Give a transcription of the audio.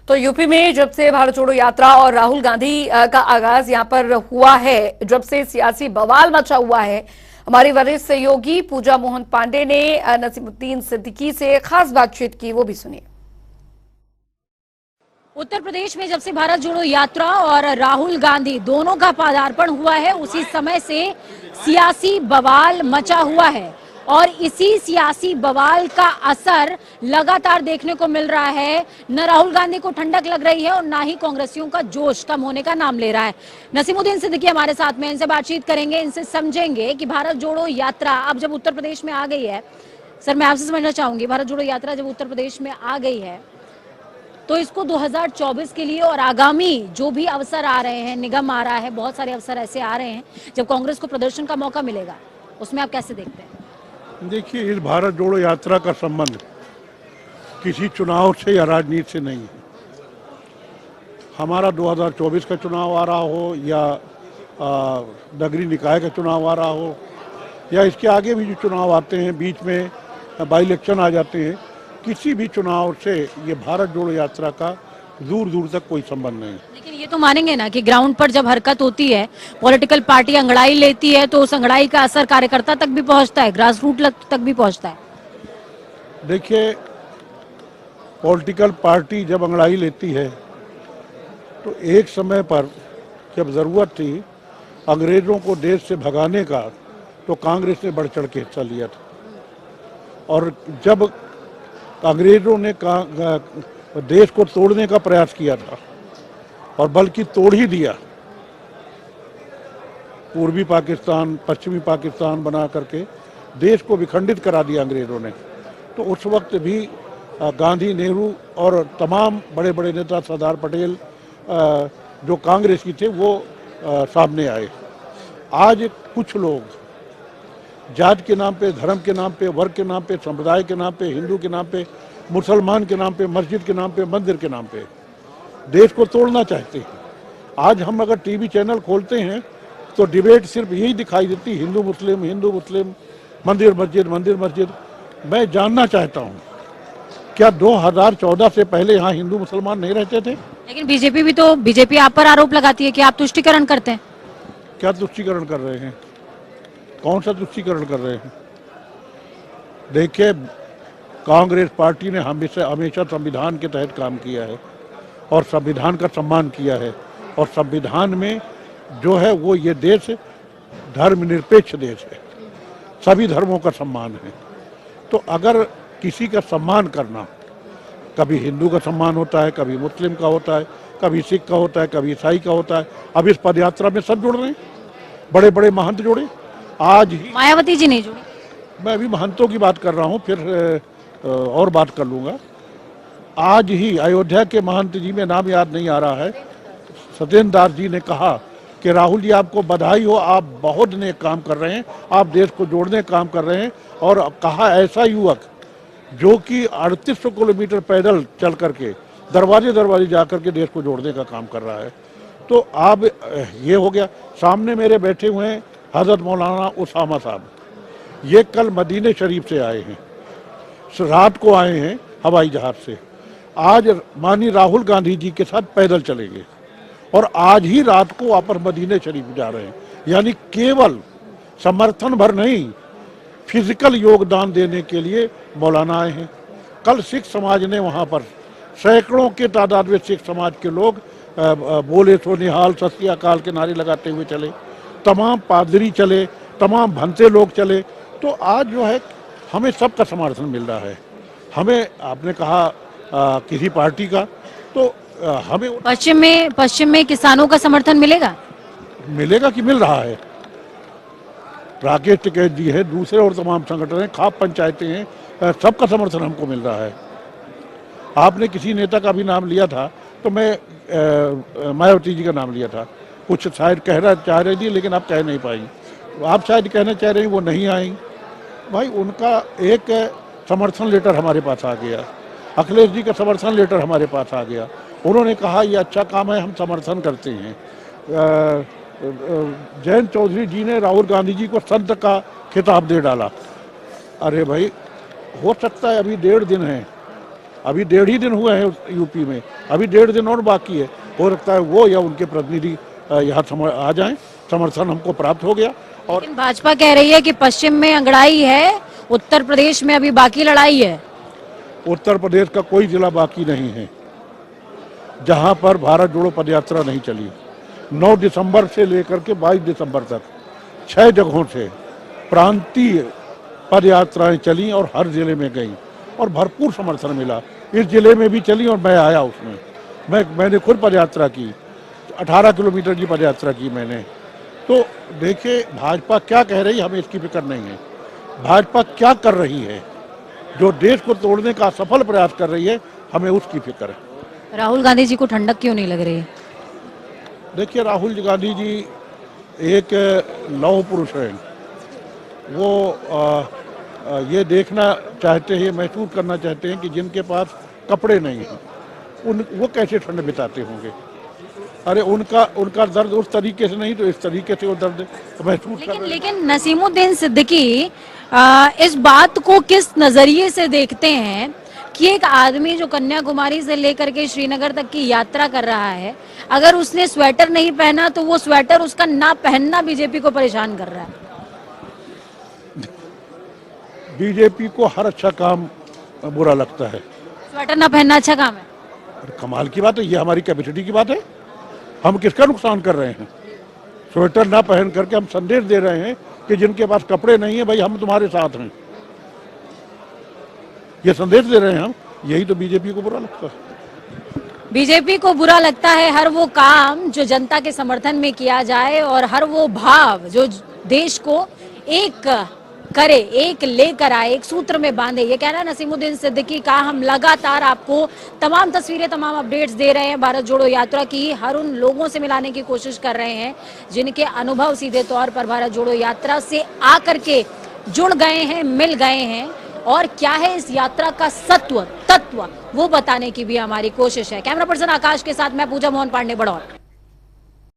तो यूपी में जब से भारत जोड़ो यात्रा और राहुल गांधी का आगाज यहां पर हुआ है, जब से सियासी बवाल मचा हुआ है, हमारी वरिष्ठ सहयोगी पूजा मोहन पांडे ने नसीमुद्दीन सिद्दीकी से खास बातचीत की, वो भी सुनिए। उत्तर प्रदेश में जब से भारत जोड़ो यात्रा और राहुल गांधी दोनों का पदार्पण हुआ है, उसी समय से सियासी बवाल मचा हुआ है और इसी सियासी बवाल का असर लगातार देखने को मिल रहा है। न राहुल गांधी को ठंडक लग रही है और ना ही कांग्रेसियों का जोश कम होने का नाम ले रहा है। नसीमुद्दीन सिद्दीकी हमारे साथ में, इनसे बातचीत करेंगे, इनसे समझेंगे कि भारत जोड़ो यात्रा अब जब उत्तर प्रदेश में आ गई है। सर, मैं आपसे समझना चाहूंगी, भारत जोड़ो यात्रा जब उत्तर प्रदेश में आ गई है तो इसको 2024 के लिए और आगामी जो भी अवसर आ रहे हैं, निगम आ रहा है, बहुत सारे अवसर ऐसे आ रहे हैं जब कांग्रेस को प्रदर्शन का मौका मिलेगा, उसमें आप कैसे देखते हैं? देखिए, इस भारत जोड़ो यात्रा का संबंध किसी चुनाव से या राजनीति से नहीं है। हमारा 2024 का चुनाव आ रहा हो या नगरीय निकाय का चुनाव आ रहा हो या इसके आगे भी जो चुनाव आते हैं, बीच में बाई इलेक्शन आ जाते हैं, किसी भी चुनाव से ये भारत जोड़ो यात्रा का दूर दूर तक कोई संबंध नहीं। लेकिन ये तो मानेंगे ना कि ग्राउंड पर जब हरकत होती है, पॉलिटिकल पार्टी अंगड़ाई लेती है, तो उस अंगड़ाई का असर कार्यकर्ता तक भी पहुंचता है, ग्रास रूट तक भी पहुंचता है। देखिए, पॉलिटिकल पार्टी जब अंगड़ाई लेती है तो एक समय पर जब ज़रूरत थी अंग्रेज़ों को देश से भगाने का, तो कांग्रेस ने बढ़ चढ़ के हिस्सा लिया था। और जब अंग्रेज़ों ने देश को तोड़ने का प्रयास किया था और बल्कि तोड़ ही दिया, पूर्वी पाकिस्तान पश्चिमी पाकिस्तान बना करके देश को विखंडित करा दिया अंग्रेज़ों ने, तो उस वक्त भी गांधी, नेहरू और तमाम बड़े बड़े नेता, सरदार पटेल जो कांग्रेस की थे, वो सामने आए। आज कुछ लोग जाति के नाम पे, धर्म के नाम पे, वर्ग के नाम पे, संप्रदाय के नाम पे, हिंदू के नाम पे, मुसलमान के नाम पे, मस्जिद के नाम पे, मंदिर के नाम पे देश को तोड़ना चाहते हैं। आज हम अगर टीवी चैनल खोलते हैं तो डिबेट सिर्फ यही दिखाई देती, हिंदू मुस्लिम, मंदिर मस्जिद, मंदिर मस्जिद। मैं जानना चाहता हूँ, क्या 2014 से पहले यहाँ हिंदू मुसलमान नहीं रहते थे? लेकिन बीजेपी आप पर आरोप लगाती है कि आप तुष्टीकरण करते हैं। क्या तुष्टीकरण कर रहे हैं? कौन सा तुष्टीकरण कर रहे हैं? देखिए, कांग्रेस पार्टी ने हमेशा संविधान के तहत काम किया है और संविधान का सम्मान किया है, और संविधान में जो है वो ये देश धर्मनिरपेक्ष देश है, सभी धर्मों का सम्मान है। तो अगर किसी का सम्मान करना, कभी हिंदू का सम्मान होता है, कभी मुस्लिम का होता है, कभी सिख का होता है, कभी ईसाई का होता है। अब इस पदयात्रा में सब जुड़ रहे हैं, बड़े बड़े महंत जुड़े। आज ही मायावती जी नहीं जुड़ी। मैं अभी महंतों की बात कर रहा हूँ, फिर और बात कर लूँगा। आज ही अयोध्या के महंत जी में नाम याद नहीं आ रहा है, सत्येंद्र दास जी ने कहा कि राहुल जी, आपको बधाई हो, आप बहुत नेक काम कर रहे हैं, आप देश को जोड़ने का काम कर रहे हैं। और कहा, ऐसा युवक जो कि 3800 किलोमीटर पैदल चल करके दरवाजे दरवाजे जा करके देश को जोड़ने का काम कर रहा है। तो अब ये हो गया। सामने मेरे बैठे हुए हैं हज़रत मौलाना उसामा साहब, ये कल मदीने शरीफ से आए हैं, रात को आए हैं हवाई जहाज से। आज माननीय राहुल गांधी जी के साथ पैदल चलेंगे और आज ही रात को वापस मदीने शरीफ जा रहे हैं। यानी केवल समर्थन भर नहीं, फिजिकल योगदान देने के लिए मौलाना आए हैं। कल सिख समाज ने वहाँ पर सैकड़ों के तादाद में सिख समाज के लोग बोले सो निहाल, सत श्री अकाल के नारे लगाते हुए चले, तमाम पादरी चले, तमाम भंते लोग चले। तो आज जो है हमें सबका समर्थन मिल रहा है। हमें, आपने कहा किसी पार्टी का, तो हमें पश्चिम में किसानों का समर्थन मिलेगा कि मिल रहा है। राकेश टिकैत जी है, दूसरे और तमाम संगठन हैं, खाप पंचायतें हैं, सबका समर्थन हमको मिल रहा है। आपने किसी नेता का भी नाम लिया था, तो मैं मायावती जी का नाम लिया था। कुछ शायद चाह रही थी, लेकिन आप कह नहीं पाई। आप शायद कहना चाह रही, वो नहीं आई। भाई, उनका एक समर्थन लेटर हमारे पास आ गया, अखिलेश जी का समर्थन लेटर हमारे पास आ गया। उन्होंने कहा ये अच्छा काम है, हम समर्थन करते हैं। जयंत चौधरी जी ने राहुल गांधी जी को संत का खिताब दे डाला। अरे भाई, हो सकता है अभी 1.5 दिन है, अभी 1.5 ही दिन हुए हैं यूपी में, अभी 1.5 दिन और बाकी है। हो सकता है वो या उनके प्रतिनिधि यहाँ आ जाएं, समर्थन हमको प्राप्त हो गया। और लेकिन भाजपा कह रही है कि पश्चिम में अंगड़ाई है, उत्तर प्रदेश में अभी बाकी लड़ाई है। उत्तर प्रदेश का कोई जिला बाकी नहीं है जहां पर भारत जोड़ो पदयात्रा नहीं चली। 9 दिसंबर से लेकर के 22 दिसंबर तक 6 जगहों से प्रांतीय पदयात्राएं चली और हर जिले में गई और भरपूर समर्थन मिला। इस जिले में भी चली और मैं आया उसमें, मैंने खुद पदयात्रा की, 18 किलोमीटर की पदयात्रा की मैंने। तो देखिए भाजपा क्या कह रही है, हमें इसकी फिक्र नहीं है। भाजपा क्या कर रही है, जो देश को तोड़ने का सफल प्रयास कर रही है, हमें उसकी फिक्र है। राहुल गांधी जी को ठंडक क्यों नहीं लग रही? देखिए राहुल गांधी जी एक लौह पुरुष हैं। वो ये देखना चाहते हैं, महसूस करना चाहते हैं कि जिनके पास कपड़े नहीं हैं वो कैसे ठंड बिताते होंगे। अरे उनका दर्द उस तरीके से नहीं तो इस तरीके से वो दर्द महसूस कर रहे हैं। लेकिन नसीमुद्दीन सिद्दीकी इस बात को किस नजरिए से देखते हैं कि एक आदमी जो कन्याकुमारी से लेकर के श्रीनगर तक की यात्रा कर रहा है, अगर उसने स्वेटर नहीं पहना तो वो स्वेटर उसका ना पहनना बीजेपी को परेशान कर रहा है। बीजेपी को हर अच्छा काम बुरा लगता है। स्वेटर ना पहनना अच्छा काम है? कमाल की बात है, ये हमारी कैपेसिटी की बात है। हम किसका नुकसान कर रहे हैं? स्वेटर ना पहन करके हम संदेश दे रहे हैं कि जिनके पास कपड़े नहीं है भाई हम तुम्हारे साथ हैं, ये संदेश दे रहे हैं हम। यही तो बीजेपी को बुरा लगता है। बीजेपी को बुरा लगता है हर वो काम जो जनता के समर्थन में किया जाए और हर वो भाव जो देश को एक करे, एक लेकर आए, एक सूत्र में बांधे। ये कहना नसीमुद्दीन सिद्दीकी का। हम लगातार आपको तमाम तस्वीरें, तमाम अपडेट्स दे रहे हैं भारत जोड़ो यात्रा की। हर उन लोगों से मिलाने की कोशिश कर रहे हैं जिनके अनुभव सीधे तौर पर भारत जोड़ो यात्रा से आकर के जुड़ गए हैं, मिल गए हैं, और क्या है इस यात्रा का तत्व वो बताने की भी हमारी कोशिश है। कैमरा पर्सन आकाश के साथ मैं पूजा मोहन पांडे, बड़ौर।